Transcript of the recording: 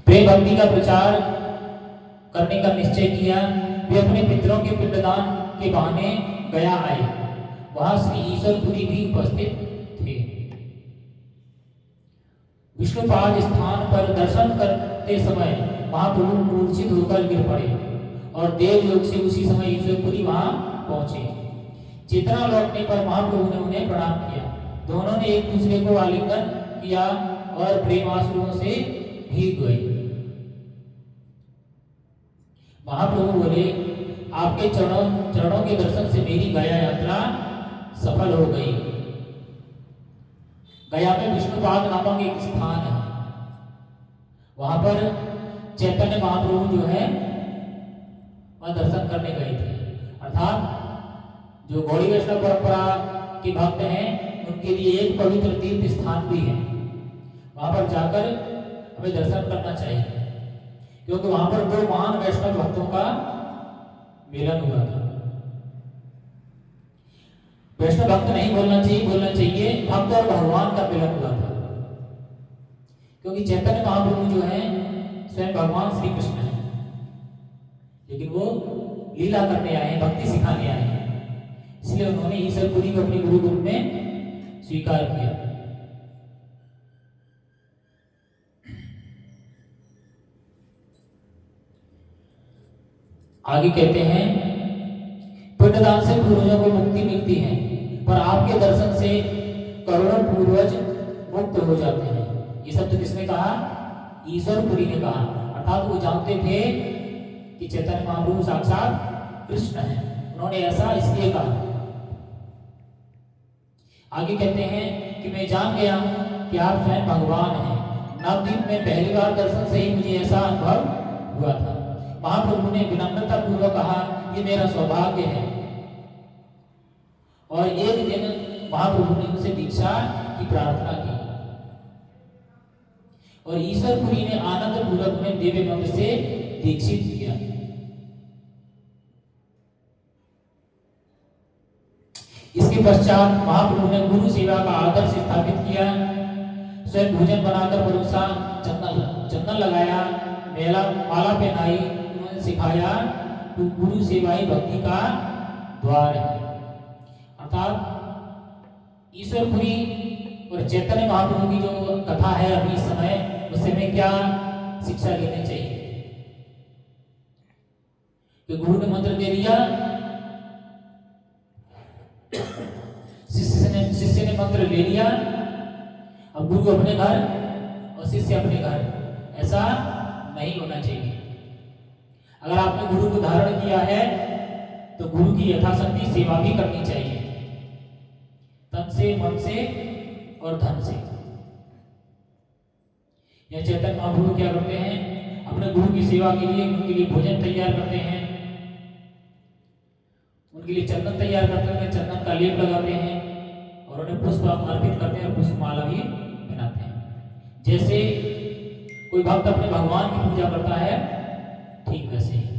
प्रेम भक्ति का प्रचार करने का निश्चय किया। वे अपने पितरों के पिंडदान के बहाने गया आए। वहां श्री ईश्वरपुरी भी उपस्थित थे। विष्णुपाद स्थान पर दर्शन करते समय महाप्रभु मूर्छित होकर गिर पड़े और देवलोक से उसी समय ईश्वरपुरी वहां पहुंचे। चेतना लौटने पर महाप्रभु ने उन्हें प्रणाम किया। दोनों ने एक दूसरे को आलिंगन किया और प्रेमाश्रुओं से भीग गए। महाप्रभु बोले, आपके चरणों के दर्शन से मेरी गया यात्रा सफल हो गई। गया में विष्णुपाद नामक एक स्थान है। वहां पर चैतन्य महाप्रभु जो है वह दर्शन करने गए थे। अर्थात जो गौड़ी वैष्णव परंपरा के भक्त हैं उनके लिए एक पवित्र तीर्थ स्थान भी है। वहां पर जाकर हमें दर्शन करना चाहिए, क्योंकि वहां पर दो महान वैष्णव भक्तों का मिलन हुआ था। वैष्णव भक्त नहीं बोलना चाहिए भक्त और भगवान का मिलन हुआ था। क्योंकि चैतन्य महाप्रभु जो है स्वयं भगवान श्री कृष्ण है, लेकिन वो लीला करने आए हैं, भक्ति सिखाने आए हैं। इसलिए उन्होंने ईश्वरपुरी को अपने गुरु रूप में स्वीकार किया। आगे कहते हैं, पिंडदान से पूर्वजों को मुक्ति मिलती है, पर आपके दर्शन से करोड़ों पूर्वज मुक्त हो जाते हैं। ये शब्द किसने कहा? ईश्वरपुरी ने कहा। अर्थात वो जानते थे कि चैतन्य महाप्रभु साक्षात कृष्ण है। उन्होंने ऐसा इसलिए कहा। आगे कहते हैं कि मैं जान गया कि आप स्वयं भगवान हैं। नवद्वीप में पहली बार दर्शन से ही मुझे ऐसा अनुभव हुआ था। महाप्रभु ने विनम्रता पूर्वक कहा, ये मेरा सौभाग्य है। और एक दिन महाप्रभु ने उनसे दीक्षा की प्रार्थना की और ईश्वरपुरी ने आनंद पूर्वक उन्हें दिव्य मंत्र से दीक्षित किया। इसके पश्चात महाप्रभु ने गुरु सेवा का आदर्श स्थापित किया। स्वयं भोजन बनाकर परोसा, चंदन लगाया, माला पहनाई, उन्होंने सिखाया तो गुरु सेवा ही भक्ति का द्वार है। अर्थात ईश्वरपुरी और चैतन्य महाप्रभु की जो कथा है अभी इस समय, उससे हमें क्या शिक्षा लेनी चाहिए? कि गुरु ने मंत्र दे दिया, शिष्य ने मंत्र ले लिया, अब गुरु अपने घर और शिष्य अपने घर, ऐसा नहीं होना चाहिए। अगर आपने गुरु को धारण किया है तो गुरु की यथाशक्ति सेवा भी करनी चाहिए, तन से, मन से और धन से। यह चैतन्य महाप्रभु क्या करते हैं? अपने गुरु की सेवा के लिए उनके लिए भोजन तैयार करते हैं, उनके लिए चंदन तैयार करते हैं, चंदन का लेप लगाते हैं और उन्हें पुष्प अर्पित करते हैं, पुष्प माला भी पहनाते हैं। जैसे कोई भक्त अपने भगवान की पूजा करता है, ठीक वैसे ही